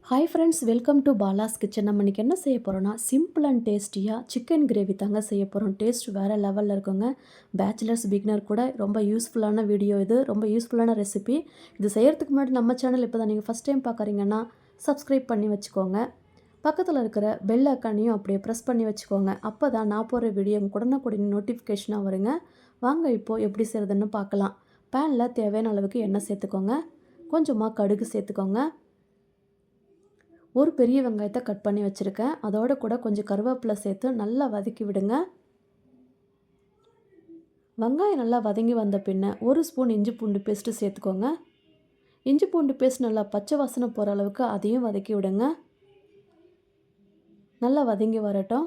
Hi friends, welcome to Bala's kitchen. நம்ம இன்றைக்கி என்ன செய்ய போகிறோன்னா, சிம்பிள் அண்ட் டேஸ்டியாக சிக்கன் கிரேவி தாங்க செய்ய போகிறோம். டேஸ்ட் வேறு லெவலில் இருக்குங்க. பேச்சுலர்ஸ், பிகினர் கூட ரொம்ப யூஸ்ஃபுல்லான வீடியோ இது. ரொம்ப யூஸ்ஃபுல்லான ரெசிபி. இது செய்கிறதுக்கு முன்னாடி நம்ம சேனல் இப்போ தான் நீங்கள் ஃபஸ்ட் டைம் பார்க்குறீங்கன்னா சப்ஸ்கிரைப் பண்ணி வச்சுக்கோங்க. பக்கத்தில் இருக்கிற பெல் ஐக்கானையும் அப்படியே ப்ரெஸ் பண்ணி வச்சுக்கோங்க. அப்போ தான் நான் போடுற வீடியோ உடனுக்குடன் நோட்டிஃபிகேஷனாக வருங்க. வாங்க இப்போது எப்படி செய்கிறதுன்னு பார்க்கலாம். பேனில் தேவையான அளவுக்கு எண்ணெய் சேர்த்துக்கோங்க. கொஞ்சமாக கடுகு சேர்த்துக்கோங்க. ஒரு பெரிய வெங்காயத்தை கட் பண்ணி வச்சுருக்கேன். அதோட கூட கொஞ்சம் கருவேப்பிலை சேர்த்து நல்லா வதக்கி விடுங்க. வெங்காயம் நல்லா வதங்கி வந்த பின்ன ஒரு ஸ்பூன் இஞ்சி பூண்டு பேஸ்ட்டு சேர்த்துக்கோங்க. இஞ்சி பூண்டு பேஸ்ட் நல்லா பச்சை வாசனை போகிற அளவுக்கு அதையும் வதக்கி விடுங்க. நல்லா வதங்கி வரட்டும்.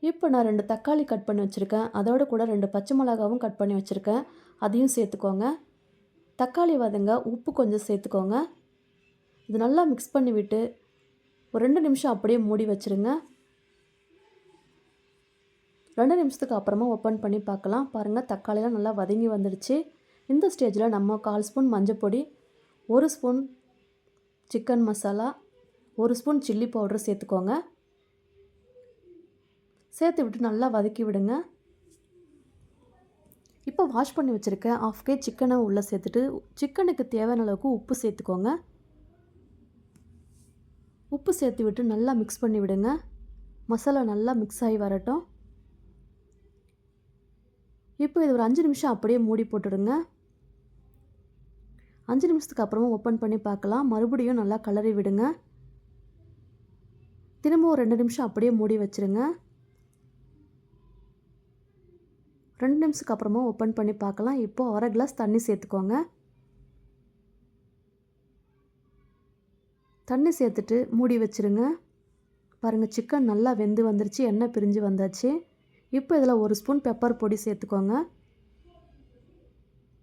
இப்போ நான் 2 தக்காளி கட் பண்ணி வச்சுருக்கேன். அதோட கூட 2 பச்சை மிளகாவும் கட் பண்ணி வச்சுருக்கேன். அதையும் சேர்த்துக்கோங்க. தக்காளி வதங்க உப்பு கொஞ்சம் சேர்த்துக்கோங்க. இது நல்லா மிக்ஸ் பண்ணி விட்டு ஒரு 2 நிமிஷம் அப்படியே மூடி வச்சுருங்க. 2 நிமிஷத்துக்கு அப்புறமா ஓப்பன் பண்ணி பார்க்கலாம். பாருங்கள், தக்காளிலாம் நல்லா வதங்கி வந்துடுச்சு. இந்த ஸ்டேஜில் நம்ம 1/4 ஸ்பூன் மஞ்சப்பொடி, 1 spoon chicken masala, 1 spoon chilli powder சேர்த்துக்கோங்க. சேர்த்து விட்டு நல்லா வதக்கி விடுங்க. இப்போ வாஷ் பண்ணி வச்சுருக்கேன் 1/2 kg சிக்கனை உள்ளே சேர்த்துட்டு சிக்கனுக்கு தேவையான அளவுக்கு உப்பு சேர்த்துக்கோங்க. உப்பு சேர்த்து விட்டு நல்லா மிக்ஸ் பண்ணி விடுங்க. மசாலா நல்லா மிக்ஸ் ஆகி வரட்டும். இப்போ இது ஒரு 5 நிமிஷம் அப்படியே மூடி போட்டுடுங்க. 5 நிமிஷத்துக்கு அப்புறமா ஓப்பன் பண்ணி பார்க்கலாம். மறுபடியும் நல்லா கலரி விடுங்க. திரும்ப ஒரு 2 நிமிஷம் அப்படியே மூடி வச்சுருங்க. 2 நிமிஷத்துக்கு அப்புறமா ஓப்பன் பண்ணி பார்க்கலாம். இப்போ 1/2 கிளாஸ் தண்ணி சேர்த்துக்கோங்க. தண்ணி சேர்த்துட்டு மூடி வச்சுருங்க. பாருங்கள், சிக்கன் நல்லா வெந்து வந்துருச்சு, எண்ணெய் பிரிஞ்சு வந்தாச்சு. இப்போ இதில் 1 ஸ்பூன் பெப்பர் பொடி சேர்த்துக்கோங்க.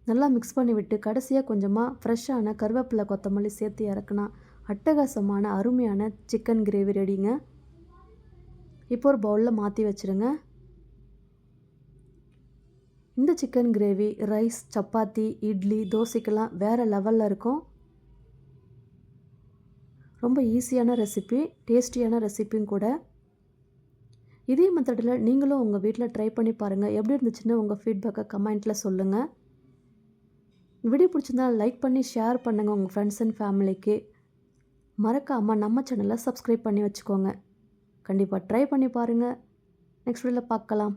நல்லா மிக்ஸ் பண்ணி விட்டு கடைசியாக கொஞ்சமாக ஃப்ரெஷ்ஷான கருவேப்பிலை, கொத்தமல்லி சேர்த்து இறக்குனா அட்டகாசமான அருமையான சிக்கன் கிரேவி ரெடிங்க. இப்போ ஒரு பவுலில் மாற்றி வச்சுருங்க. இந்த chicken gravy rice, chapati, idli, தோசைக்கெல்லாம் வேறு லெவலில் இருக்கும். ரொம்ப ஈஸியான ரெசிபி, டேஸ்டியான ரெசிப்பியும் கூட. இதே மெத்தடில் நீங்களும் உங்கள் வீட்டில் ட்ரை பண்ணி பாருங்கள். எப்படி இருந்துச்சுன்னு உங்கள் ஃபீட்பேக்கை கமெண்ட்டில் சொல்லுங்கள். வீடியோ பிடிச்சிருந்தால் லைக் பண்ணி ஷேர் பண்ணுங்கள் உங்கள் ஃப்ரெண்ட்ஸ் அண்ட் ஃபேமிலிக்கு. மறக்காமல் நம்ம சேனலை சப்ஸ்கிரைப் பண்ணி வச்சுக்கோங்க. கண்டிப்பாக ட்ரை பண்ணி பாருங்கள். நெக்ஸ்ட் வீடியோவில் பார்க்கலாம்.